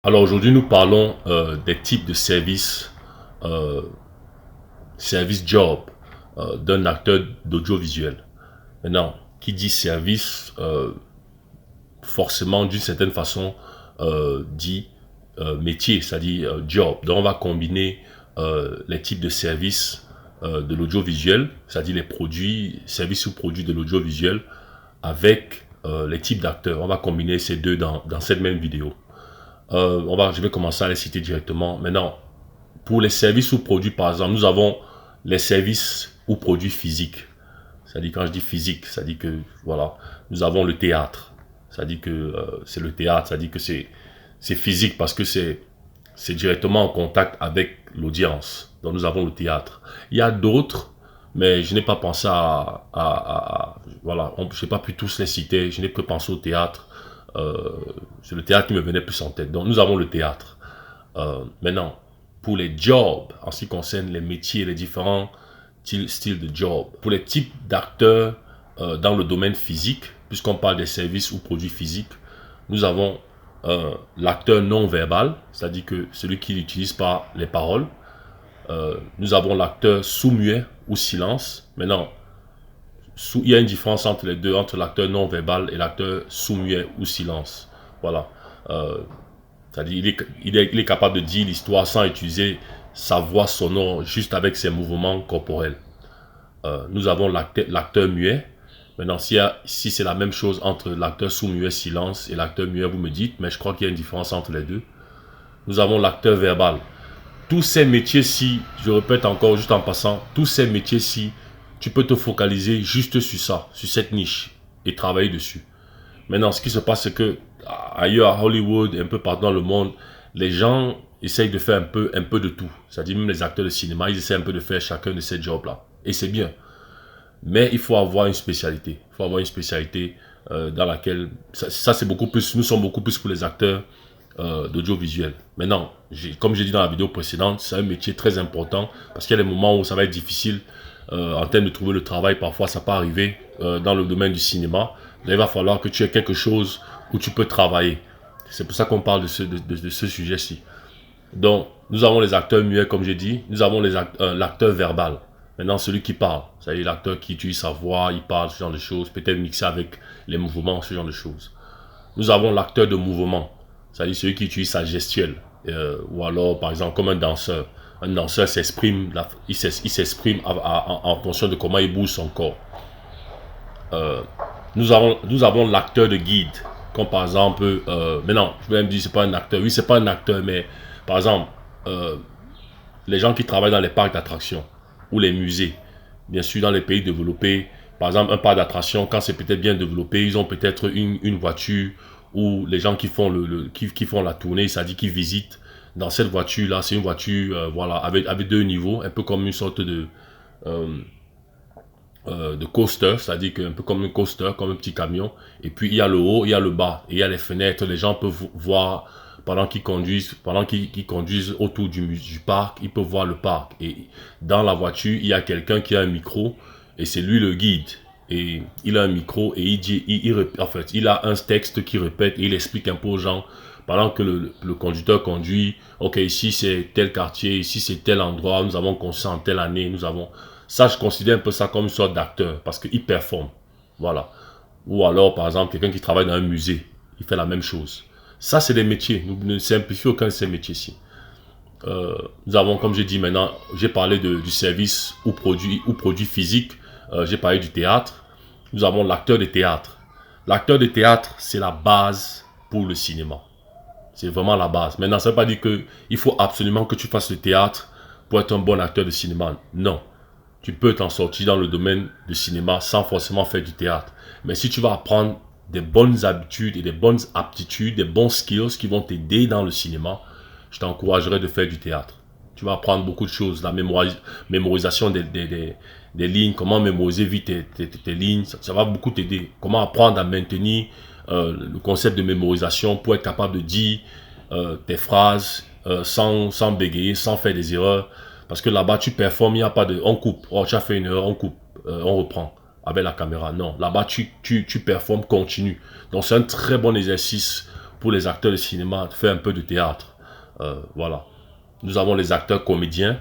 Alors aujourd'hui, nous parlons des types de services, euh, service job d'un acteur d'audiovisuel. Maintenant, qui dit service, forcément d'une certaine façon dit métier, c'est-à-dire job. Donc on va combiner les types de services de l'audiovisuel, c'est-à-dire les produits, services ou produits de l'audiovisuel avec les types d'acteurs. On va combiner ces deux dans cette même vidéo. Je vais commencer à les citer directement. Maintenant, pour les services ou produits, par exemple, nous avons les services ou produits physiques. C'est-à-dire, quand je dis physique, ça dit que, voilà, nous avons le théâtre. Ça dit que c'est le théâtre, ça dit que c'est physique parce que c'est directement en contact avec l'audience. Donc, nous avons le théâtre. Il y a d'autres, mais je n'ai pas pensé voilà, je n'ai pas pu tous les citer. Je n'ai que pensé au théâtre. C'est le théâtre qui me venait plus en tête. Donc, nous avons le théâtre. Maintenant, pour les jobs, en ce qui concerne les métiers, les différents styles de job, pour les types d'acteurs dans le domaine physique, puisqu'on parle des services ou produits physiques, nous avons l'acteur non verbal, c'est-à-dire que celui qui n'utilise pas les paroles. Nous avons l'acteur sous-muet ou silence. Maintenant, il y a une différence entre les deux, entre l'acteur non verbal et l'acteur sous-muet ou silence. Voilà. Euh, C'est-à-dire il est capable de dire l'histoire sans utiliser sa voix sonore, juste avec ses mouvements corporels. Nous avons l'acteur muet. Maintenant, si c'est la même chose entre l'acteur sous-muet silence et l'acteur muet, vous me dites, mais je crois qu'il y a une différence entre les deux. Nous avons l'acteur verbal. Tous ces métiers-ci, je répète encore juste en passant, tous ces métiers-ci, tu peux te focaliser juste sur ça, sur cette niche et travailler dessus. Maintenant, ce qui se passe, c'est que ailleurs à Hollywood, un peu partout dans le monde, les gens essayent de faire un peu de tout. C'est-à-dire même les acteurs de cinéma, ils essaient un peu de faire chacun de ces jobs-là. Et c'est bien. Mais il faut avoir une spécialité. Il faut avoir une spécialité dans laquelle... Ça c'est beaucoup plus... Nous sommes beaucoup plus pour les acteurs d'audiovisuel. Maintenant, comme j'ai dit dans la vidéo précédente, c'est un métier très important parce qu'il y a des moments où ça va être difficile en termes de trouver le travail. Parfois, ça peut arriver dans le domaine du cinéma. Là, il va falloir que tu aies quelque chose où tu peux travailler. C'est pour ça qu'on parle de ce sujet-ci. Donc, nous avons les acteurs muets, comme j'ai dit. Nous avons l'acteur verbal. Maintenant, celui qui parle. C'est-à-dire l'acteur qui utilise sa voix, il parle, ce genre de choses. Peut-être mixé avec les mouvements, ce genre de choses. Nous avons l'acteur de mouvement. C'est-à-dire celui qui utilise sa gestuelle. Ou alors, par exemple, comme un danseur. Un danseur s'exprime, il s'exprime en fonction de comment il bouge son corps. Nous avons l'acteur de guide. Comme par exemple, mais non, je vais même dire c'est pas un acteur. Oui, c'est pas un acteur, mais par exemple, les gens qui travaillent dans les parcs d'attractions ou les musées, bien sûr dans les pays développés, par exemple un parc d'attractions, quand c'est peut-être bien développé, ils ont peut-être une voiture où les gens qui font, qui font la tournée, c'est-à-dire qui visitent dans cette voiture-là, c'est une voiture voilà, avec deux niveaux, un peu comme une sorte euh, de coaster, c'est-à-dire un peu comme un coaster, comme un petit camion. Et puis il y a le haut, il y a le bas, et il y a les fenêtres. Les gens peuvent voir pendant qu'ils conduisent autour du parc, ils peuvent voir le parc. Et dans la voiture, il y a quelqu'un qui a un micro, et c'est lui le guide. Et il a un micro et il dit, en fait, il a un texte qui répète et il explique un peu aux gens pendant que le conducteur conduit. Ok, ici c'est tel quartier, ici c'est tel endroit, nous avons construit en telle année, nous avons... Ça, je considère un peu ça comme une sorte d'acteur parce qu'il performe. Voilà. Ou alors, par exemple, quelqu'un qui travaille dans un musée, il fait la même chose. Ça, c'est des métiers. Nous ne simplifions aucun de ces métiers-ci. Nous avons, comme j'ai dit maintenant, j'ai parlé du service ou produit physique. J'ai parlé du théâtre. Nous avons l'acteur de théâtre. L'acteur de théâtre, c'est la base pour le cinéma. C'est vraiment la base. Maintenant, ça ne veut pas dire qu'il faut absolument que tu fasses le théâtre pour être un bon acteur de cinéma. Non. Tu peux t'en sortir dans le domaine du cinéma sans forcément faire du théâtre. Mais si tu vas apprendre des bonnes habitudes et des bonnes aptitudes, des bons skills qui vont t'aider dans le cinéma, je t'encouragerais de faire du théâtre. Tu vas apprendre beaucoup de choses, la mémorisation des lignes, comment mémoriser vite tes lignes, ça va beaucoup t'aider. Comment apprendre à maintenir le concept de mémorisation pour être capable de dire tes phrases sans bégayer, sans faire des erreurs. Parce que là-bas, tu performes, il n'y a pas de... On coupe. Oh, tu as fait une erreur, on coupe. On reprend avec la caméra. Non, là-bas, tu performes, continue. Donc, c'est un très bon exercice pour les acteurs de cinéma, faire un peu de théâtre. Voilà. Nous avons les acteurs comédiens,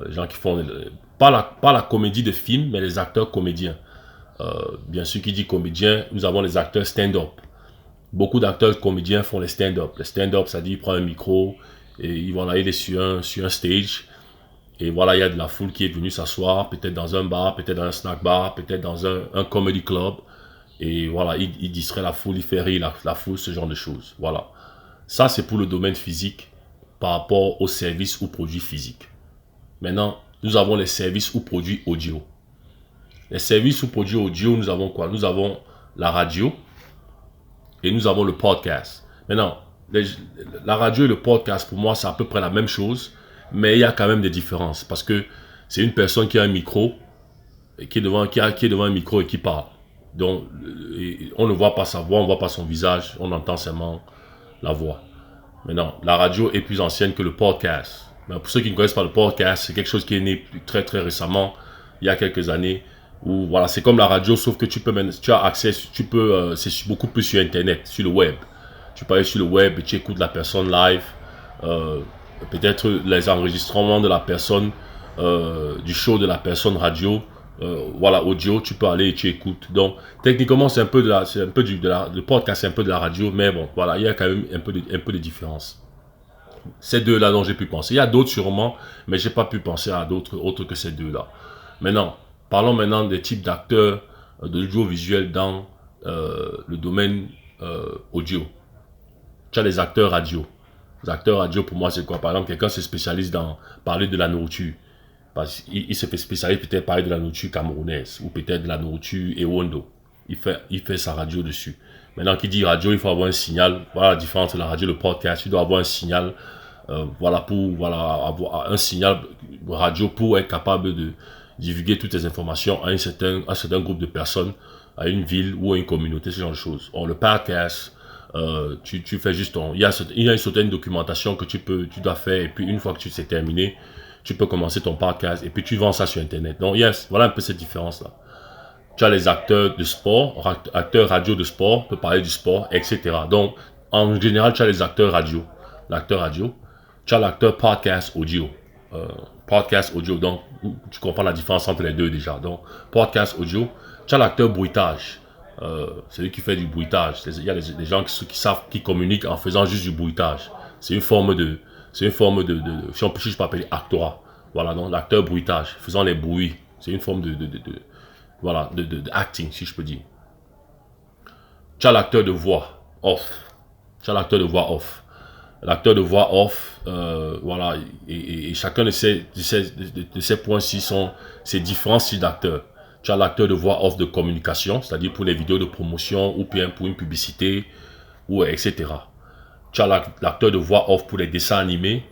les gens qui font, pas la comédie de film, mais les acteurs comédiens. Bien sûr, qui dit comédien, nous avons les acteurs stand-up. Beaucoup d'acteurs comédiens font les stand-up. Les stand-up, ça dit, ils prennent un micro et ils vont aller sur un stage. Et voilà, il y a de la foule qui est venue s'asseoir, peut-être dans un bar, peut-être dans un snack bar, peut-être dans un comedy club. Et voilà, il distrait la foule, il fait rire la foule, ce genre de choses. Voilà. Ça, c'est pour le domaine physique par rapport aux services ou produits physiques. Maintenant, nous avons les services ou produits audio. Les services ou produits audio, nous avons quoi? Nous avons la radio et nous avons le podcast. Maintenant, la radio et le podcast, pour moi, c'est à peu près la même chose, mais il y a quand même des différences parce que c'est une personne qui a un micro, et qui est devant un micro et qui parle. Donc, on ne voit pas sa voix, on ne voit pas son visage, on entend seulement la voix. Maintenant, la radio est plus ancienne que le podcast. Mais pour ceux qui ne connaissent pas le podcast, c'est quelque chose qui est né très très récemment, il y a quelques années, où voilà, c'est comme la radio, sauf que tu as accès, c'est beaucoup plus sur Internet, sur le web. Tu peux aller sur le web et tu écoutes la personne live, peut-être les enregistrements de la personne, du show de la personne radio. Voilà, audio, tu peux aller et tu écoutes. Donc, techniquement, c'est un peu le podcast, c'est un peu de la radio, mais bon, voilà, il y a quand même un peu de différence. Ces deux-là dont j'ai pu penser. Il y a d'autres sûrement, mais j'ai pas pu penser à d'autres autres que ces deux-là. Maintenant, parlons maintenant des types d'acteurs de l'audiovisuel dans le domaine audio. Tu as les acteurs radio. Les acteurs radio, pour moi, c'est quoi? Par exemple, quelqu'un se spécialise dans parler de la nourriture. Il se fait spécialiser peut-être parler de la nourriture camerounaise ou peut-être de la nourriture Ewondo. Il fait sa radio dessus. Maintenant, qui dit radio, il faut avoir un signal. Voilà la différence de la radio et le podcast. Il doit avoir un signal, avoir un signal radio pour être capable de divulguer toutes les informations à un certain groupe de personnes, à une ville ou à une communauté, ce genre de choses. Or, le podcast, tu fais juste il y a une certaine documentation que tu dois faire et puis une fois que c'est terminé, tu peux commencer ton podcast et puis tu vends ça sur Internet. Donc, voilà un peu cette différence-là. Tu as les acteurs de sport, acteurs radio de sport, peut parler du sport, etc. Donc, en général, tu as les acteurs radio. L'acteur radio. Tu as l'acteur podcast audio. Podcast audio, donc, tu comprends la différence entre les deux déjà. Donc, podcast audio. Tu as l'acteur bruitage. C'est lui qui fait du bruitage. Il y a des gens qui communiquent en faisant juste du bruitage. C'est une forme de si on peut juste appeler actorat. Voilà, donc l'acteur bruitage, faisant les bruits. C'est une forme de acting, si je peux dire. Tu as l'acteur de voix off. L'acteur de voix off, voilà, et chacun de ces points-ci sont ces différents styles d'acteurs. Tu as l'acteur de voix off de communication, c'est-à-dire pour les vidéos de promotion ou bien pour une publicité, ou etc. Tu as l'acteur de voix off pour les dessins animés.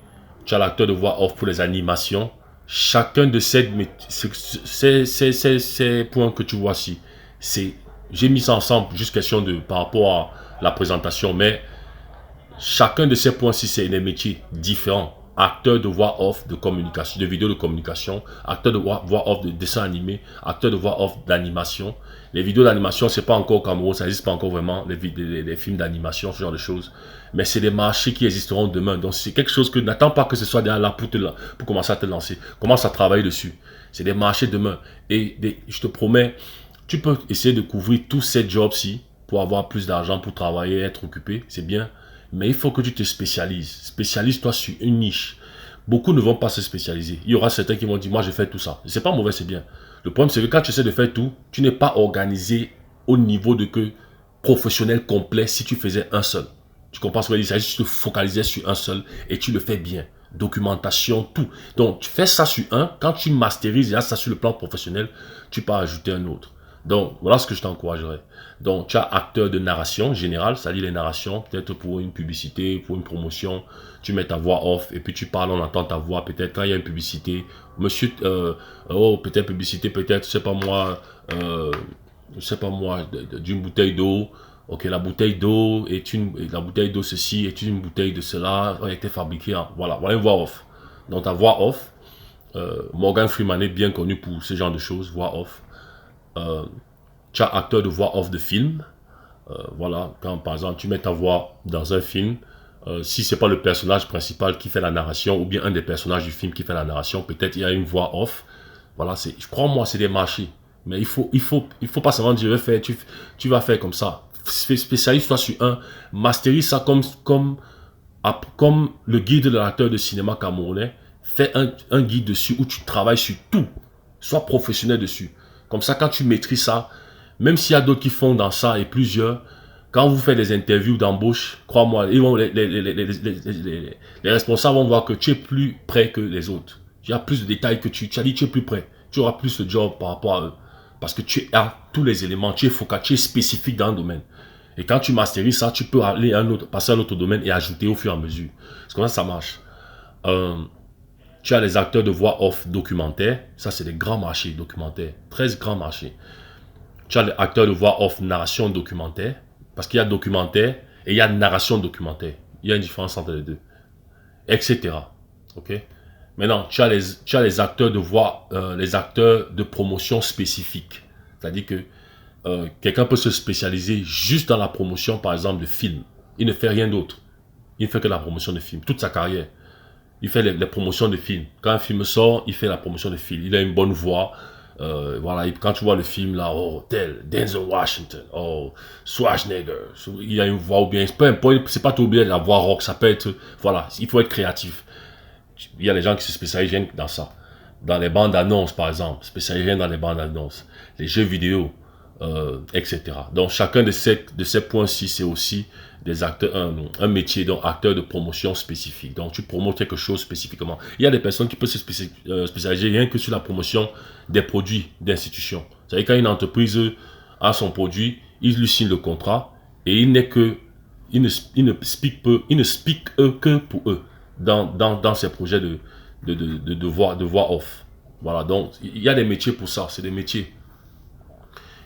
Tu as l'acteur de voix off pour les animations. Chacun de ces points que tu vois ici, j'ai mis ça ensemble juste question par rapport à la présentation, mais chacun de ces points-ci, c'est des métiers différents. Acteur de voix off de communication, de vidéo de communication, acteur de voix off de dessin animé, acteur de voix off d'animation. Les vidéos d'animation, c'est pas encore au Cameroun, ça n'existe pas encore vraiment, les films d'animation, ce genre de choses. Mais c'est des marchés qui existeront demain. Donc c'est quelque chose que n'attends pas que ce soit derrière là pour commencer à te lancer. Commence à travailler dessus. C'est des marchés demain. Et je te promets, tu peux essayer de couvrir tous ces jobs-ci pour avoir plus d'argent, pour travailler, être occupé, c'est bien. Mais il faut que tu te spécialises. Spécialise-toi sur une niche. Beaucoup ne vont pas se spécialiser. Il y aura certains qui vont dire, moi je fais tout ça. C'est pas mauvais, c'est bien. Le problème, c'est que quand tu essaies de faire tout, tu n'es pas organisé au niveau de professionnel complet si tu faisais un seul. Tu comprends ce que je veux dire? Il s'agit de te focaliser sur un seul et tu le fais bien. Documentation, tout. Donc, tu fais ça sur un. Quand tu masterises ça sur le plan professionnel, tu peux ajouter un autre. Donc, voilà ce que je t'encouragerais. Donc, tu as acteur de narration générale, c'est-à-dire les narrations, peut-être pour une publicité, pour une promotion, tu mets ta voix off et puis tu parles, on entend ta voix. Peut-être quand il y a une publicité, monsieur, peut-être publicité, peut-être, je sais pas moi, d'une bouteille d'eau. Ok, la bouteille d'eau ceci est une bouteille de cela, a été fabriquée voilà une voix off. Donc ta voix off, Morgan Freeman est bien connu pour ce genre de choses, voix off. Tu as acteur de voix off de film, Voilà, quand par exemple tu mets ta voix dans un film, si c'est pas le personnage principal qui fait la narration ou bien un des personnages du film qui fait la narration, peut-être il y a une voix off. Voilà, je crois moi c'est des marchés. Mais il faut pas seulement dire tu vas faire comme ça. Spécialise-toi sur un, masterise ça comme le guide de l'acteur de cinéma camerounais. Fais un guide dessus où tu travailles sur tout. Sois professionnel dessus. Comme ça, quand tu maîtrises ça, même s'il y a d'autres qui font dans ça et plusieurs, quand vous faites des interviews d'embauche, crois-moi, les responsables vont voir que tu es plus prêt que les autres. Il y a plus de détails que tu as dit, tu es plus prêt. Tu auras plus de job par rapport à eux. Parce que tu as tous les éléments, tu es focalisé, tu es spécifique dans un domaine. Et quand tu masterises ça, tu peux aller passer à un autre domaine et ajouter au fur et à mesure. C'est comme ça marche. Tu as les acteurs de voix off documentaires. Ça, c'est des grands marchés documentaires. 13 grands marchés. Tu as les acteurs de voix off narration documentaire. Parce qu'il y a documentaire et il y a narration documentaire. Il y a une différence entre les deux. Etc. OK? Maintenant, tu as les acteurs de voix, les acteurs de promotion spécifiques. C'est-à-dire que quelqu'un peut se spécialiser juste dans la promotion, par exemple, de films. Il ne fait rien d'autre. Il ne fait que la promotion de films. Toute sa carrière. Il fait les promotions de films. Quand un film sort, il fait la promotion de films. Il a une bonne voix. Voilà, quand tu vois le film là, oh, tel, Denzel Washington, oh, Schwarzenegger, il a une voix ou bien, c'est pas tout oublié la voix rock, ça peut être, voilà, il faut être créatif. Il y a des gens qui se spécialisent rien que dans ça. Dans les bandes annonces, par exemple, spécialisés dans les bandes annonces, les jeux vidéo, etc. Donc, chacun de ces points-ci, c'est aussi des acteurs, un métier, donc acteur de promotion spécifique. Donc, tu promotes quelque chose spécifiquement. Il y a des personnes qui peuvent se spécialiser rien que sur la promotion des produits d'institutions. C'est-à-dire, quand une entreprise a son produit, il lui signe le contrat et il ne speak que pour eux dans ces projets de voix off. Voilà, donc il y a des métiers pour ça, c'est des métiers.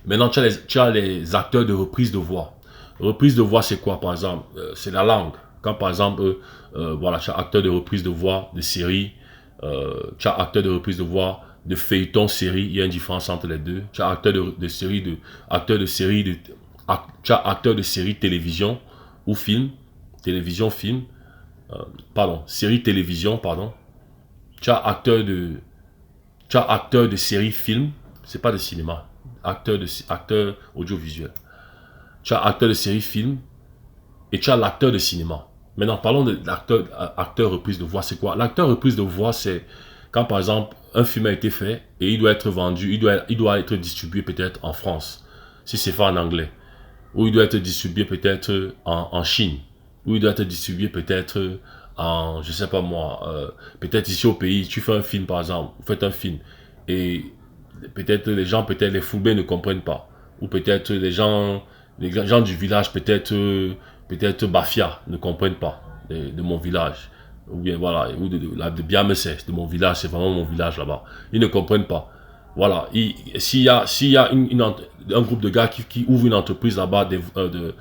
Maintenant, tu as les acteurs de reprise de voix. Reprise de voix, c'est quoi, par exemple? C'est la langue. Quand, par exemple, voilà, tu as acteur de reprise de voix de série, tu as acteur de reprise de voix de feuilleton série, il y a une différence entre les deux. Tu as acteur de série, tu as acteur de série télévision ou film, télévision, film, série télévision, pardon. Tu as acteur de série film, c'est pas de cinéma, acteur audiovisuel. Tu as acteur de série film et tu as l'acteur de cinéma. Maintenant, parlons de l'acteur reprise de voix, c'est quoi? L'acteur reprise de voix, c'est quand par exemple un film a été fait et il doit être vendu, il doit être distribué peut-être en France, si c'est fait en anglais, ou il doit être distribué peut-être en Chine, ou il doit être distribué peut-être en, je sais pas moi, peut-être ici au pays, tu fais un film par exemple, vous faites un film, et peut-être les Foulbés ne comprennent pas, ou peut-être les gens du village, peut-être Bafia ne comprennent pas de mon village, ou bien voilà, ou de Biamessé, de mon village, c'est vraiment mon village là-bas, ils ne comprennent pas. Voilà, s'il y a un groupe de gars qui ouvre une entreprise là-bas de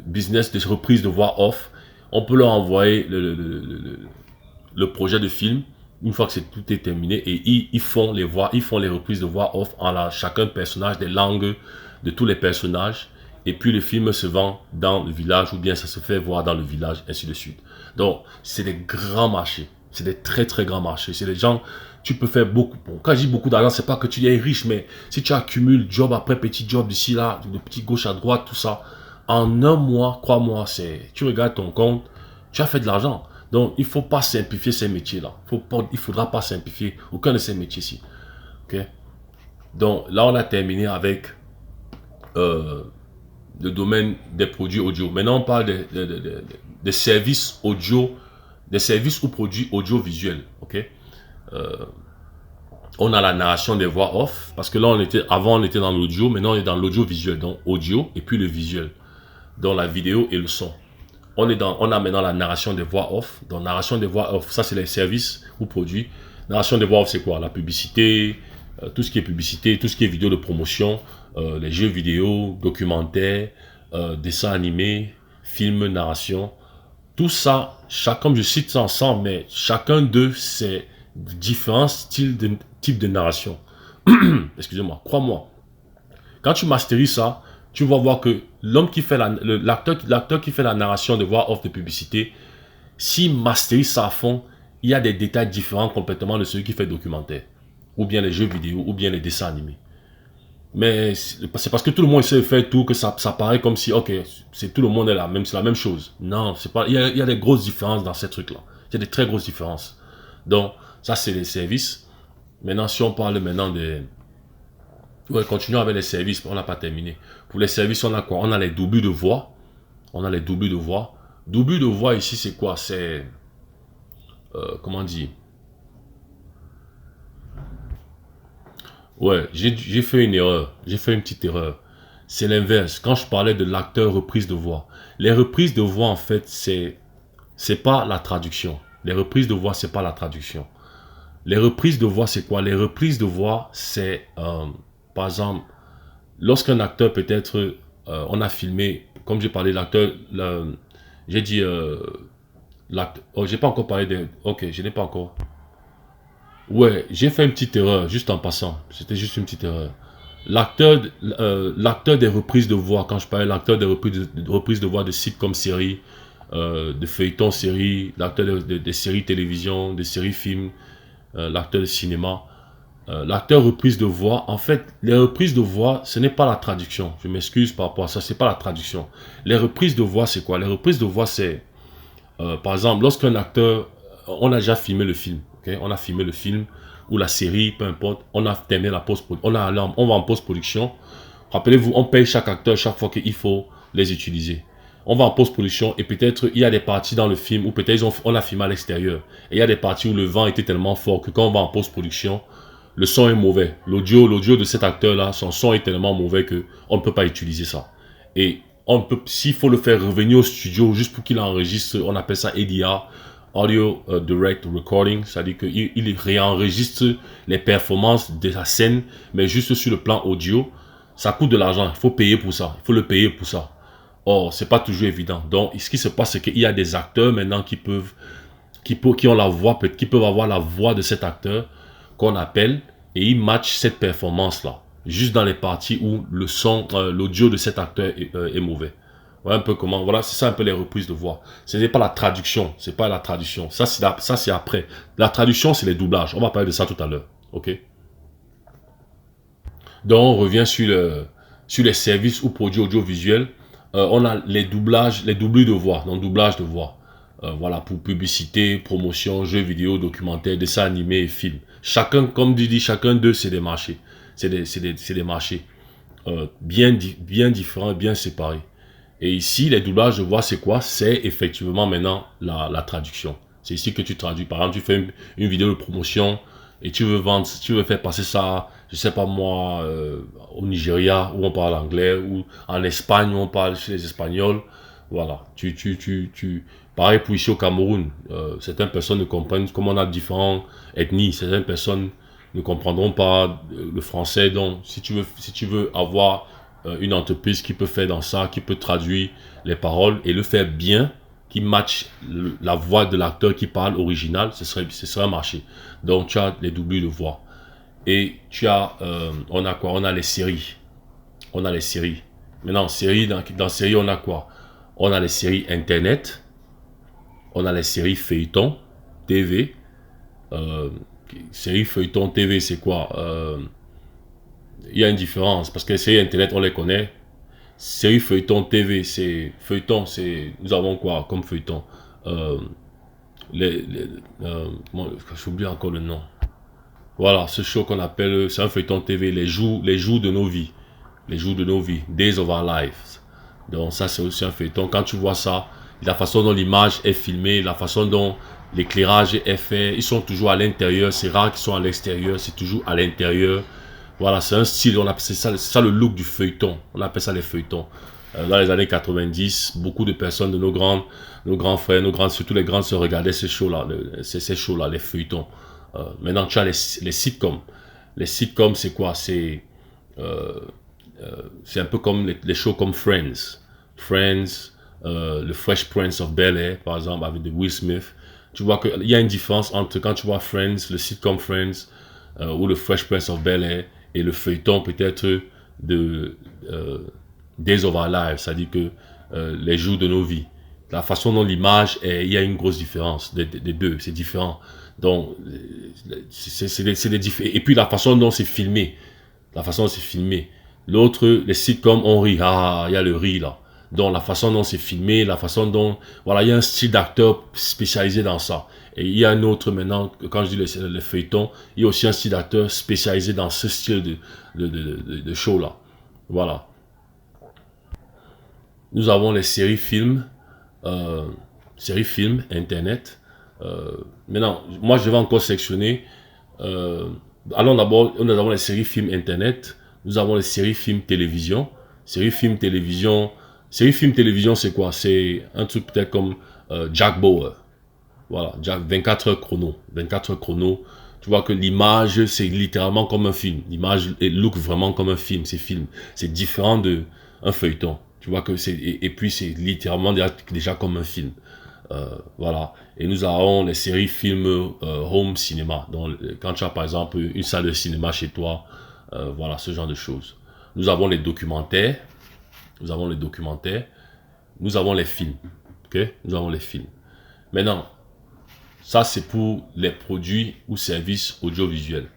business, de reprise de voix off, on peut leur envoyer le projet de film. Une fois que tout est terminé, et ils font les reprises de voix off en chacun personnage, des langues de tous les personnages, et puis le film se vend dans le village, ou bien ça se fait voir dans le village, ainsi de suite. Donc, c'est des grands marchés, c'est des très très grands marchés, c'est des gens, tu peux faire beaucoup. Bon, quand je dis beaucoup d'argent, c'est pas que tu es riche, mais si tu accumules job après petit job d'ici là, de petit gauche à droite, tout ça, en un mois, crois-moi, tu regardes ton compte, tu as fait de l'argent. Donc, il ne faut pas simplifier ces métiers-là. Il ne faudra pas simplifier aucun de ces métiers-ci. Okay? Donc, là, on a terminé avec le domaine des produits audio. Maintenant, on parle des services audio, des services ou produits audiovisuels. Okay? On a la narration des voix off, parce que là, avant, on était dans l'audio, maintenant, on est dans l'audiovisuel. Donc, audio et puis le visuel. Donc, la vidéo et le son. On a maintenant la narration des voix off. Donc, narration des voix off, ça, c'est les services ou produits. Narration des voix off, c'est quoi? La publicité, tout ce qui est publicité, tout ce qui est vidéo de promotion, les jeux vidéo, documentaires, dessins animés, films, narration. Tout ça, comme je cite ça ensemble, mais chacun d'eux, c'est différents types de narration. Excusez-moi, crois-moi. Quand tu masterises ça, tu vas voir que l'homme qui fait l'acteur qui fait la narration de voix off de publicité, s'il masterise ça à fond, il y a des détails différents complètement de celui qui fait documentaire, ou bien les jeux vidéo, ou bien les dessins animés. Mais c'est parce que tout le monde sait faire tout que ça paraît comme si, ok, c'est tout le monde est là, même c'est la même chose. Non, c'est pas. Il y a des grosses différences dans ces trucs-là. Il y a des très grosses différences. Donc, ça c'est les services. Maintenant, si on parle maintenant des... Ouais, continuons avec les services, on n'a pas terminé. Pour les services, on a quoi? On a les doublures de voix. On a les doublures de voix. Doublure de voix ici, c'est quoi? C'est... comment dire? Ouais, j'ai fait une erreur. J'ai fait une petite erreur. C'est l'inverse. Quand je parlais de l'acteur reprise de voix. Les reprises de voix, en fait, c'est pas la traduction. Les reprises de voix, c'est pas la traduction. Les reprises de voix, c'est quoi? Les reprises de voix, c'est, par exemple, lorsqu'un acteur peut-être, on a filmé, comme j'ai parlé de l'acteur, j'ai dit, l'acteur, oh, j'ai pas encore parlé de, ok, je n'ai pas encore. Ouais, j'ai fait une petite erreur, juste en passant. C'était juste une petite erreur. L'acteur des reprises de voix, quand je parlais l'acteur des reprises de voix de sites comme séries, de feuilletons séries, l'acteur des séries télévision, des séries films, l'acteur de cinéma, l'acteur reprise de voix. En fait, les reprises de voix, ce n'est pas la traduction. Je m'excuse par rapport à ça, c'est pas la traduction. Les reprises de voix, c'est quoi? Les reprises de voix, c'est, par exemple, lorsqu'un acteur, on a déjà filmé le film, ok? On a filmé le film ou la série, peu importe, on a terminé la post-production, on va en post-production. Rappelez-vous, on paye chaque acteur chaque fois qu'il faut les utiliser. On va en post-production et peut-être il y a des parties dans le film où peut-être on a filmé à l'extérieur. Et il y a des parties où le vent était tellement fort que quand on va en post-production, le son est mauvais. L'audio de cet acteur-là, son son est tellement mauvais que on ne peut pas utiliser ça. Et on peut, s'il faut le faire revenir au studio juste pour qu'il enregistre, on appelle ça ADR, Audio Direct Recording, c'est-à-dire qu'il réenregistre les performances de la scène, mais juste sur le plan audio, ça coûte de l'argent. Il faut payer pour ça. Il faut le payer pour ça. Or, c'est pas toujours évident. Donc, ce qui se passe, c'est qu'il y a des acteurs maintenant qui ont la voix, qui peuvent avoir la voix de cet acteur qu'on appelle et ils matchent cette performance-là. Juste dans les parties où le son, l'audio de cet acteur est mauvais. Voilà un peu comment, voilà, c'est ça un peu les reprises de voix. Ce n'est pas la traduction, c'est pas la traduction. Ça, c'est après. La traduction, c'est les doublages. On va parler de ça tout à l'heure. Ok? Donc, on revient sur les services ou produits audiovisuels. On a les doublages, les doublures de voix, donc doublage de voix. Voilà, pour publicité, promotion, jeux vidéo, documentaires, dessins animés et films. Chacun, comme tu dis, chacun d'eux, c'est des marchés. C'est des marchés bien différents, bien séparés. Et ici, les doublages de voix, c'est quoi? C'est effectivement maintenant la traduction. C'est ici que tu traduis. Par exemple, tu fais une vidéo de promotion et tu veux vendre, tu veux faire passer ça, je sais pas moi, au Nigeria où on parle anglais, ou en Espagne où on parle chez les Espagnols. Voilà. Pareil pour ici au Cameroun. Certaines personnes ne comprennent, comme on a différentes ethnies, certaines personnes ne comprendront pas le français. Donc, si tu veux avoir une entreprise qui peut faire dans ça, qui peut traduire les paroles et le faire bien, qui match la voix de l'acteur qui parle original, ce serait un marché. Donc tu as les doublures de voix. Et tu as, on a quoi? On a les séries. On a les séries. Maintenant, dans séries, on a quoi? On a les séries internet. On a les séries feuilletons, TV. Séries feuilletons, TV, c'est quoi? Il y a une différence parce que les séries internet, on les connaît. Série feuilleton TV, c'est feuilleton, c'est nous avons quoi comme feuilleton? J'oublie encore le nom. Voilà, ce show qu'on appelle, c'est un feuilleton TV, les jours de nos vies, les jours de nos vies, Days of Our Lives. Donc ça c'est aussi un feuilleton. Quand tu vois ça, la façon dont l'image est filmée, la façon dont l'éclairage est fait, ils sont toujours à l'intérieur. C'est rare qu'ils soient à l'extérieur, c'est toujours à l'intérieur. Voilà, c'est un style, on appelle ça le look du feuilleton. On appelle ça les feuilletons. Dans les années 90, beaucoup de personnes de nos grands frères, surtout les grands se regardaient ces shows-là, les feuilletons. Maintenant, tu as les sitcoms. Les sitcoms, c'est quoi? C'est un peu comme les shows comme Friends. Friends, le Fresh Prince of Bel-Air, par exemple, avec Will Smith. Tu vois qu'il y a une différence entre quand tu vois Friends, le sitcom Friends, ou le Fresh Prince of Bel-Air, et le feuilleton peut-être de Days of Our Lives, c'est-à-dire que les jours de nos vies. La façon dont l'image est, il y a une grosse différence des deux, c'est différent. Donc, c'est des différences. Et puis la façon dont c'est filmé, la façon dont c'est filmé. L'autre, les sitcoms, on rit, ah, il y a le riz là. Donc la façon dont c'est filmé, la façon dont, voilà, il y a un style d'acteur spécialisé dans ça. Et il y a un autre maintenant, quand je dis le feuilleton, il y a aussi un style d'acteur spécialisé dans ce style de show là. Voilà. Nous avons les séries-films, Internet. Maintenant, moi je vais encore sélectionner. Allons d'abord, nous avons les séries-films Internet. Nous avons les séries-films télévision. Séries-films télévision. Séries-films télévision, c'est quoi? C'est un truc peut-être comme Jack Bauer. Voilà, 24 heures chrono. 24 heures chrono. Tu vois que l'image, c'est littéralement comme un film. L'image look vraiment comme un film. C'est différent de un feuilleton. Tu vois que c'est, et puis c'est littéralement déjà comme un film. Voilà. Et nous avons les séries films home cinéma. Donc, quand tu as par exemple une salle de cinéma chez toi, voilà, ce genre de choses. Nous avons les documentaires. Nous avons les documentaires. Nous avons les films. Ok? Nous avons les films. Maintenant, ça c'est pour les produits ou services audiovisuels.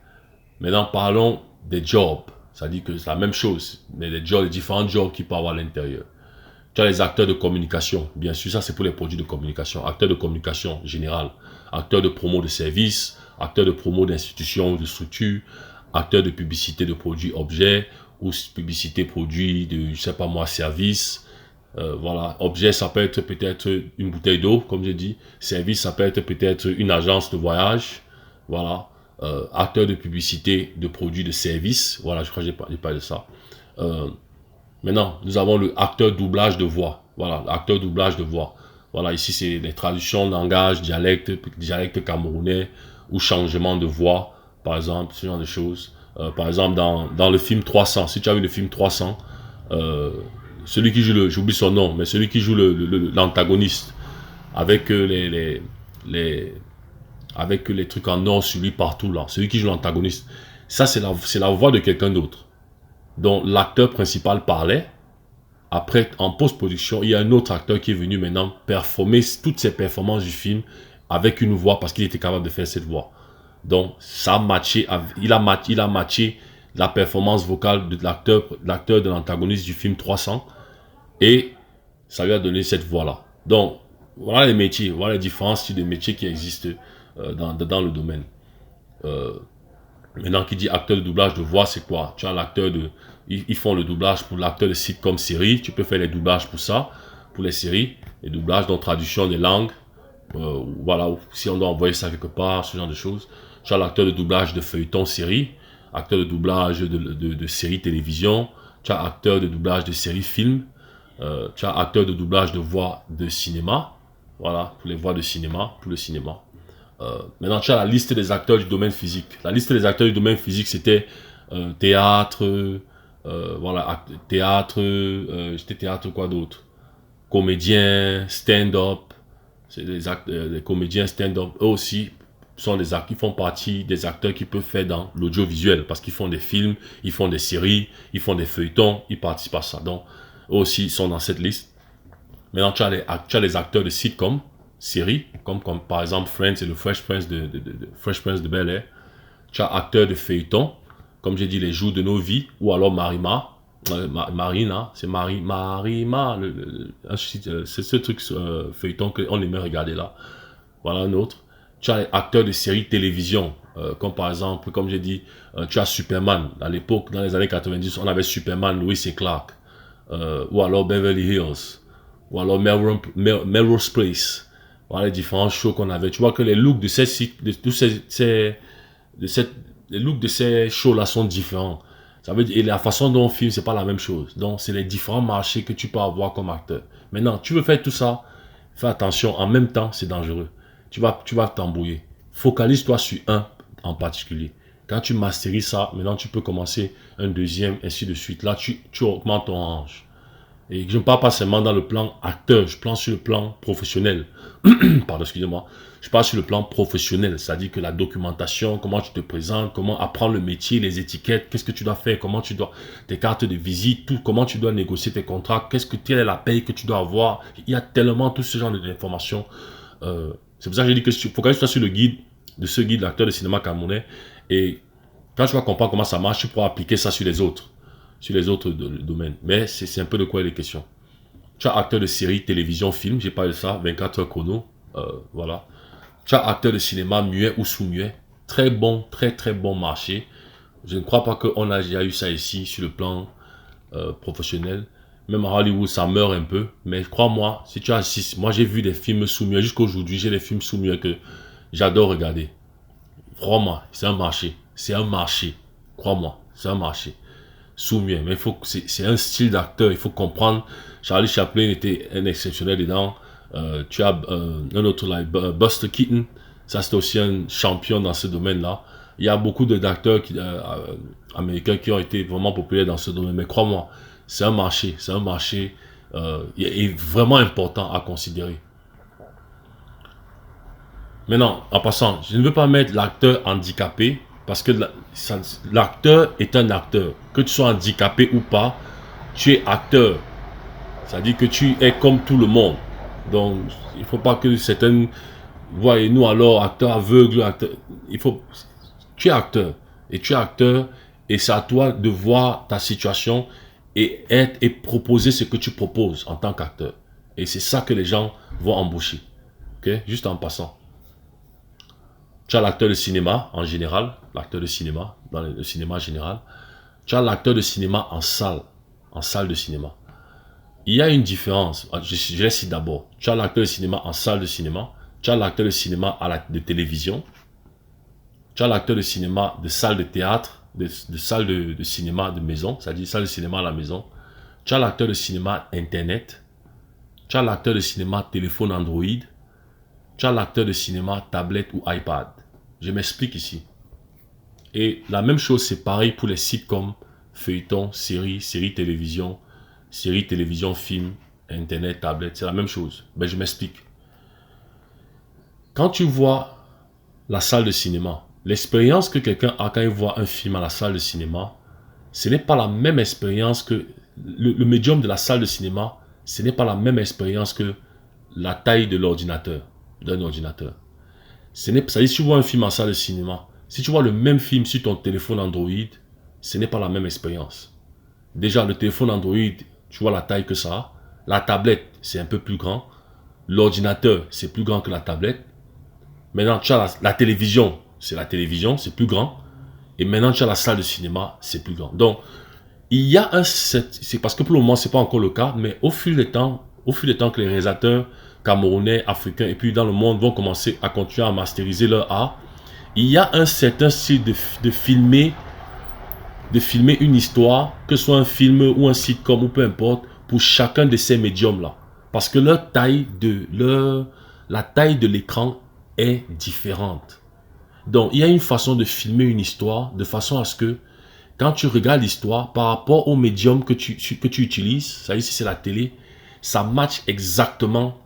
Maintenant, parlons des jobs. C'est-à-dire que c'est la même chose, mais les jobs, les différents jobs qu'il peut y avoir à l'intérieur. Tu as les acteurs de communication. Bien sûr, ça c'est pour les produits de communication. Acteurs de communication générale. Acteurs de promo de services. Acteurs de promo d'institutions ou de structures. Acteurs de publicité de produits objets. Ou publicité produits de, je sais pas moi, services. Voilà. Objet, ça peut être peut-être une bouteille d'eau, comme je dis. Service, ça peut être peut-être une agence de voyage. Voilà. Acteur de publicité de produits de services. Voilà, je crois que j'ai parlé de ça. Maintenant, nous avons le acteur doublage de voix. Voilà, l'acteur doublage de voix. Voilà, ici, c'est les traductions de langage, dialecte camerounais ou changement de voix, par exemple, ce genre de choses. Par exemple, dans le film 300, si tu as vu le film 300, celui qui joue j'oublie son nom, mais celui qui joue l'antagoniste, avec avec les trucs en or sur lui partout là, celui qui joue l'antagoniste, ça c'est la voix de quelqu'un d'autre. Donc l'acteur principal parlait. Après, en post-production, il y a un autre acteur qui est venu maintenant performer toutes ces performances du film avec une voix parce qu'il était capable de faire cette voix. Donc, ça a matché, il a matché la performance vocale de l'acteur de l'antagoniste du film 300 et ça lui a donné cette voix-là. Donc, voilà les métiers, voilà les différents styles de métiers qui existent dans le domaine. Maintenant, qui dit acteur de doublage de voix, c'est quoi? Tu as l'acteur de... Ils font le doublage pour l'acteur de sitcom série. Tu peux faire les doublages pour ça, pour les séries. Les doublages, donc traduction des langues. Voilà, si on doit envoyer ça quelque part, ce genre de choses. Tu as l'acteur de doublage de feuilleton série. Acteur de doublage de série télévision. Tu as acteur de doublage de série film. Tu as acteur de doublage de voix de cinéma. Voilà, pour les voix de cinéma, pour le cinéma. Maintenant, tu as la liste des acteurs du domaine physique. La liste des acteurs du domaine physique, c'était théâtre, voilà, théâtre, c'était théâtre quoi d'autre? Comédiens, stand-up, c'est les comédiens stand-up, eux aussi sont des acteurs qui font partie des acteurs qui peuvent faire dans l'audiovisuel parce qu'ils font des films, ils font des séries, ils font des feuilletons, ils participent à ça. Donc, eux aussi ils sont dans cette liste. Maintenant, tu as les acteurs de sitcom, séries, comme par exemple Friends et le Fresh Prince de Bel-Air. Tu as acteurs de feuilleton, comme j'ai dit, les jours de nos vies, ou alors Marina, c'est Marima, c'est ce truc feuilleton qu'on aimait regarder là. Voilà un autre. Tu as les acteurs de séries télévision, comme par exemple, comme j'ai dit, tu as Superman. À l'époque, dans les années 90, on avait Superman, Lois et Clark, ou alors Beverly Hills, ou alors Melrose Place. Voilà les différents shows qu'on avait. Tu vois que les looks les looks de ces shows-là sont différents. Ça veut dire, et la façon dont on filme, c'est pas la même chose. Donc, c'est les différents marchés que tu peux avoir comme acteur. Maintenant, tu veux faire tout ça, fais attention. En même temps, c'est dangereux. Tu vas t'embrouiller. Focalise-toi sur un en particulier. Quand tu masterises ça, maintenant, tu peux commencer un deuxième, ainsi de suite. Là, tu augmentes ton range. Et je ne parle pas seulement dans le plan acteur, je parle sur le plan professionnel. Pardon, excusez-moi. Je parle sur le plan professionnel, c'est-à-dire que la documentation, comment tu te présentes, comment apprendre le métier, les étiquettes, qu'est-ce que tu dois faire, comment tu dois, tes cartes de visite, tout, comment tu dois négocier tes contrats, quelle est la paye que tu dois avoir. Il y a tellement tout ce genre d'informations. C'est pour ça que j'ai dit que focalise-toi sur le guide, de ce guide, l'acteur de cinéma camerounais. Et quand tu vas comprendre comment ça marche, tu pourras appliquer ça sur les autres domaines. Mais c'est un peu de quoi il est question. Tu as acteur de série, télévision, film, j'ai parlé de ça, 24 heures chrono, voilà. Tu as acteur de cinéma muet ou sous-muet, très bon, très bon marché. Je ne crois pas qu'on a déjà eu ça ici sur le plan professionnel. Même à Hollywood, ça meurt un peu. Mais crois-moi, si tu assistes, moi j'ai vu des films sous-muets, jusqu'aujourd'hui, j'ai des films sous-muets que j'adore regarder. Crois-moi, c'est un marché. C'est un marché. Crois-moi, c'est un marché. Sous-muet. Mais c'est un style d'acteur. Il faut comprendre. Charlie Chaplin était un exceptionnel dedans. Tu as un autre là, Buster Keaton. Ça, c'est aussi un champion dans ce domaine-là. Il y a beaucoup d'acteurs américains qui ont été vraiment populaires dans ce domaine. Mais crois-moi, c'est un marché. C'est un marché est vraiment important à considérer. Maintenant, en passant, je ne veux pas mettre l'acteur handicapé parce que l'acteur est un acteur. Que tu sois handicapé ou pas, tu es acteur. C'est-à-dire que tu es comme tout le monde. Donc, il ne faut pas que certains voient nous alors, acteur aveugle, acteur. Tu es acteur. Et tu es acteur et c'est à toi de voir ta situation et proposer ce que tu proposes en tant qu'acteur. Et c'est ça que les gens vont embaucher. Ok? Juste en passant. Tu as l'acteur de cinéma en général, l'acteur de cinéma, dans le cinéma général. Tu as l'acteur de cinéma en salle de cinéma. Il y a une différence, je les cite d'abord. Tu as l'acteur de cinéma en salle de cinéma, tu as l'acteur de cinéma de télévision, tu as l'acteur de cinéma de salle de théâtre, de salle de cinéma de maison, c'est-à-dire salle de cinéma à la maison. Tu as l'acteur de cinéma internet, tu as l'acteur de cinéma téléphone Android, tu as l'acteur de cinéma tablette ou iPad. Je m'explique ici. Et la même chose, c'est pareil pour les sites comme feuilleton, séries télévision, film, internet, tablette. C'est la même chose. Ben, je m'explique. Quand tu vois la salle de cinéma, l'expérience que quelqu'un a quand il voit un film à la salle de cinéma, ce n'est pas la même expérience que le médium de la salle de cinéma, ce n'est pas la même expérience que la taille de l'ordinateur, d'un ordinateur. C'est-à-dire, si tu vois un film en salle de cinéma, si tu vois le même film sur ton téléphone Android, ce n'est pas la même expérience. Déjà, le téléphone Android, tu vois la taille que ça a. La tablette, c'est un peu plus grand. L'ordinateur, c'est plus grand que la tablette. Maintenant, tu as la télévision, c'est plus grand. Et maintenant, tu as la salle de cinéma, c'est plus grand. Donc, il y a c'est parce que pour le moment, ce n'est pas encore le cas, mais au fil du temps que les réalisateurs camerounais, africains et puis dans le monde vont commencer à continuer à masteriser leur art, il y a un certain style de filmer une histoire, que ce soit un film ou un sitcom ou peu importe, pour chacun de ces médiums-là. Parce que la taille de l'écran est différente. Donc, il y a une façon de filmer une histoire de façon à ce que quand tu regardes l'histoire par rapport au médium que tu utilises, ça y est, si c'est la télé, ça match exactement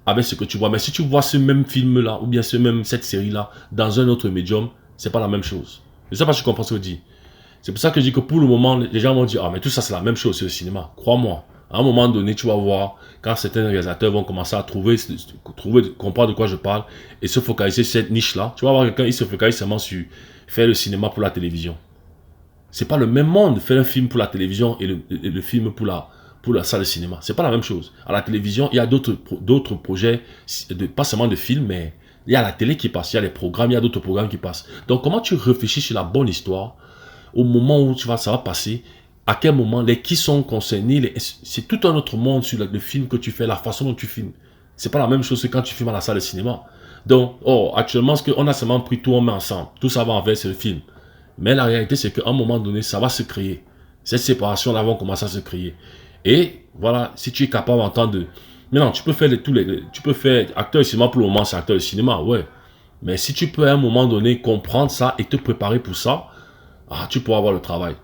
avec ce que tu vois. Mais si tu vois ce même film-là, ou bien cette série-là, dans un autre médium, c'est pas la même chose. Je ne sais pas si tu comprends ce que je dis. C'est pour ça que je dis que pour le moment, les gens vont dire, ah mais tout ça c'est la même chose, c'est le cinéma. Crois-moi, à un moment donné, tu vas voir, quand certains réalisateurs vont commencer à comprendre de quoi je parle, et se focaliser sur cette niche-là, tu vas voir quelqu'un, il se focalise seulement sur faire le cinéma pour la télévision. C'est pas le même monde, faire un film pour la télévision et le film pour la salle de cinéma. C'est pas la même chose. À la télévision, il y a d'autres projets, pas seulement de films, mais il y a la télé qui passe, il y a les programmes, il y a d'autres programmes qui passent. Donc, comment tu réfléchis sur la bonne histoire au moment où ça va passer, à quel moment, qui sont concernés, c'est tout un autre monde sur le film que tu fais, la façon dont tu filmes. C'est pas la même chose que quand tu filmes à la salle de cinéma. Donc, actuellement, on a seulement pris tout, on met ensemble. Tout ça va envers le film. Mais la réalité, c'est qu'à un moment donné, ça va se créer. Cette séparation-là va commencer à se créer. Et voilà, si tu es capable en temps de... Maintenant, tu peux faire tu peux faire acteur de cinéma pour le moment, c'est acteur de cinéma, ouais. Mais si tu peux à un moment donné comprendre ça et te préparer pour ça, tu pourras avoir le travail.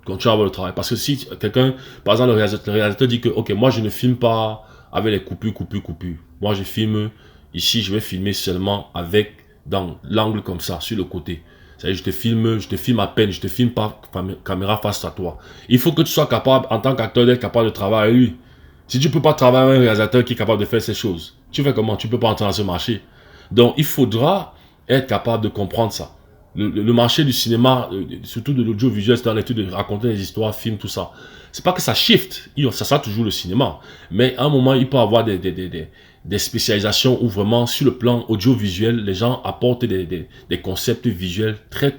Continue à avoir le travail. Parce que si quelqu'un, par exemple, le réalisateur dit que, ok, moi je ne filme pas avec les coupures. Moi je filme, ici je vais filmer seulement avec, dans l'angle comme ça, sur le côté. C'est-à-dire, je te filme à peine, je te filme pas caméra face à toi. Il faut que tu sois capable, en tant qu'acteur, d'être capable de travailler avec lui. Si tu peux pas travailler avec un réalisateur qui est capable de faire ces choses, tu fais comment? Tu peux pas entrer dans ce marché. Donc, il faudra être capable de comprendre ça. Le marché du cinéma, surtout de l'audiovisuel, c'est dans l'étude de raconter des histoires, films, tout ça. C'est pas que ça shift, ça sera toujours le cinéma. Mais à un moment, il peut y avoir des spécialisations où vraiment, sur le plan audiovisuel, les gens apportent des concepts visuels très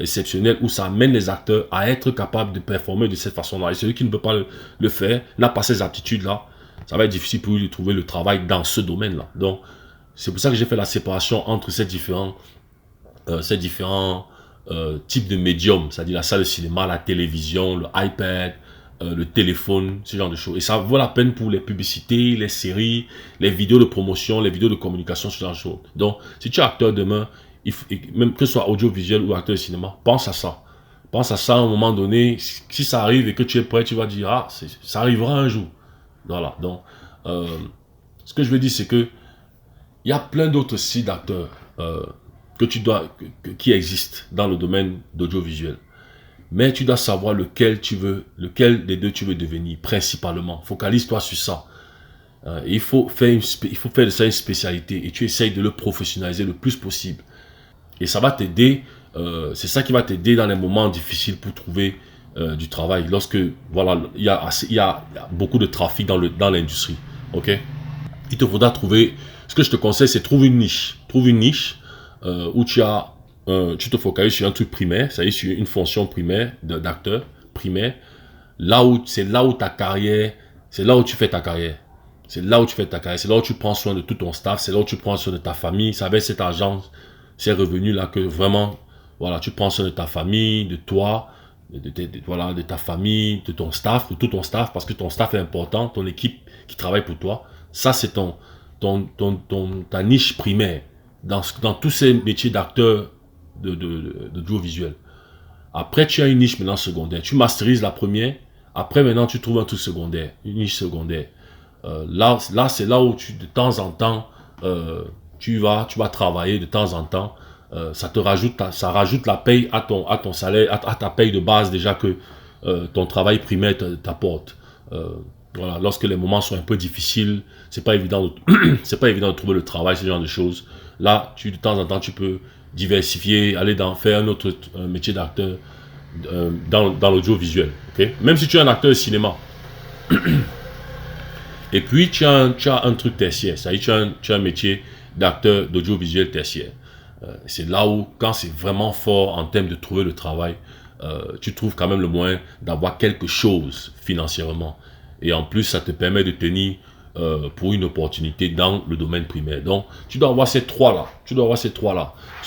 exceptionnels, où ça amène les acteurs à être capables de performer de cette façon-là. Et celui qui ne peut pas le faire, n'a pas ces aptitudes-là, ça va être difficile pour lui de trouver le travail dans ce domaine-là. Donc, c'est pour ça que j'ai fait la séparation entre ces différents types de médiums, c'est-à-dire la salle de cinéma, la télévision, le iPad, le téléphone, ce genre de choses. Et ça vaut la peine pour les publicités, les séries, les vidéos de promotion, les vidéos de communication, ce genre de choses. Donc, si tu es acteur demain, même que ce soit audiovisuel ou acteur de cinéma, pense à ça. Pense à ça à un moment donné. Si ça arrive et que tu es prêt, tu vas dire, ah, ça arrivera un jour. Voilà. Donc, ce que je veux dire, c'est que il y a plein d'autres sites d'acteurs qui existent dans le domaine d'audiovisuel. Mais tu dois savoir lequel des deux tu veux devenir, principalement. Focalise-toi sur ça. Il faut faire de ça une spécialité et tu essayes de le professionnaliser le plus possible. Et ça va t'aider, c'est ça qui va t'aider dans les moments difficiles pour trouver du travail. Lorsque, voilà, il y a beaucoup de trafic dans l'industrie. Ok? Il te faudra trouver, ce que je te conseille, c'est trouver une niche. Trouve une niche où tu te focalises sur un truc primaire, c'est-à-dire sur une fonction primaire d'acteur primaire. C'est là où ta carrière, c'est là où tu fais ta carrière. C'est là où tu fais ta carrière, c'est là où tu prends soin de tout ton staff, c'est là où tu prends soin de ta famille. C'est avec cet argent, ces revenus-là que vraiment, voilà, tu prends soin de ta famille, de toi, de ta famille, de ton staff, de tout ton staff, parce que ton staff est important, ton équipe qui travaille pour toi. Ça, c'est ta niche primaire dans tous ces métiers d'acteur d'audiovisuel. Après, tu as une niche maintenant secondaire. Tu masterises la première. Après, maintenant, tu trouves un truc secondaire, une niche secondaire. Là c'est là où de temps en temps, tu vas travailler de temps en temps. Ça rajoute la paye à ton salaire, à ta paye de base déjà que ton travail primaire t'apporte. Voilà, lorsque les moments sont un peu difficiles, c'est pas évident de trouver le travail, ce genre de choses. Là, de temps en temps, tu peux diversifier, faire un autre métier d'acteur dans l'audiovisuel. Okay? Même si tu es un acteur de cinéma. Et puis, tu as un truc tertiaire, c'est-à-dire tu as un métier d'acteur d'audiovisuel tertiaire. C'est là où, quand c'est vraiment fort en termes de trouver le travail, tu trouves quand même le moyen d'avoir quelque chose financièrement. Et en plus, ça te permet de tenir pour une opportunité dans le domaine primaire. Donc, tu dois avoir ces trois-là. Tu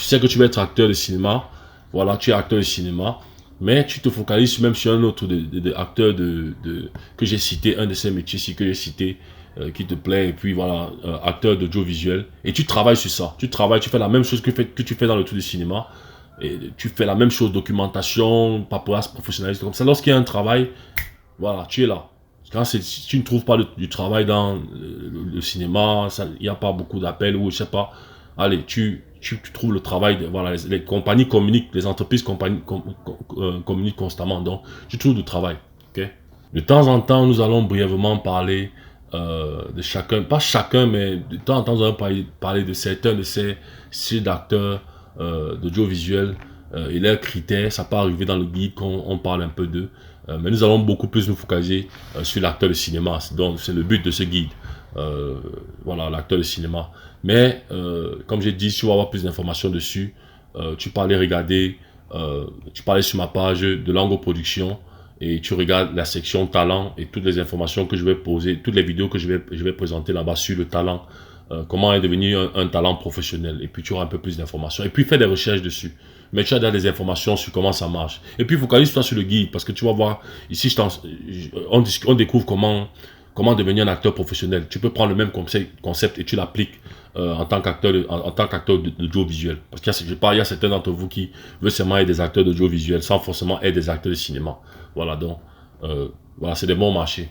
sais que tu vas être acteur de cinéma. Voilà, tu es acteur de cinéma. Mais tu te focalises même sur un autre acteur que j'ai cité, un de ces métiers-ci que j'ai cité, qui te plaît. Et puis voilà, acteur d'audiovisuel. Et tu travailles sur ça. Tu fais la même chose que tu fais dans le truc du cinéma. Et tu fais la même chose, documentation, paperasse, professionnalisme, comme ça. Lorsqu'il y a un travail, voilà, tu es là. Si tu ne trouves pas du travail dans le cinéma, il n'y a pas beaucoup d'appels ou je sais pas, allez, tu trouves le travail. Voilà, les compagnies communiquent, les entreprises communiquent constamment, donc tu trouves du travail. Okay? De temps en temps, nous allons brièvement parler de chacun, pas chacun, mais de temps en temps, nous allons parler de certains de ces styles d'acteurs d'audiovisuel et leurs critères. Ça peut arriver dans le guide qu'on parle un peu d'eux. Mais nous allons beaucoup plus nous focaliser sur l'acteur de cinéma. Donc, c'est le but de ce guide. Voilà, l'acteur de cinéma. Mais, comme j'ai dit, si tu veux avoir plus d'informations dessus, tu peux aller regarder, tu peux aller sur ma page de Lango Production et tu regardes la section talent et toutes les informations que je vais poser, toutes les vidéos que je vais présenter là-bas sur le talent, comment devenir un talent professionnel. Et puis, tu auras un peu plus d'informations. Et puis, fais des recherches dessus. Mais tu as des informations sur comment ça marche. Et puis, focalise-toi sur le guide, parce que tu vas voir, ici, on découvre comment comment devenir un acteur professionnel. Tu peux prendre le même concept et tu l'appliques en tant qu'acteur d'audiovisuel. Parce qu'il y a certains d'entre vous qui veulent seulement être des acteurs d'audiovisuel sans forcément être des acteurs de cinéma. Voilà, donc, voilà, c'est des bons marchés.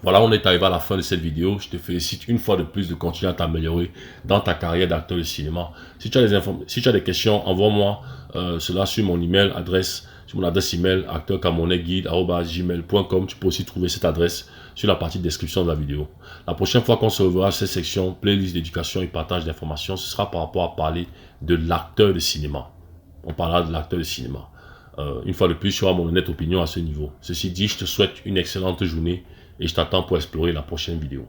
Voilà, on est arrivé à la fin de cette vidéo. Je te félicite une fois de plus de continuer à t'améliorer dans ta carrière d'acteur de cinéma. Si tu as des questions, envoie-moi cela sur mon email, sur mon adresse email, acteurcamerounais@gmail.com. Tu peux aussi trouver cette adresse sur la partie description de la vidéo. La prochaine fois qu'on se reverra cette section playlist d'éducation et partage d'informations, ce sera par rapport à parler de l'acteur de cinéma. On parlera de l'acteur de cinéma. Une fois de plus, tu auras mon honnête opinion à ce niveau. Ceci dit, je te souhaite une excellente journée et je t'attends pour explorer la prochaine vidéo.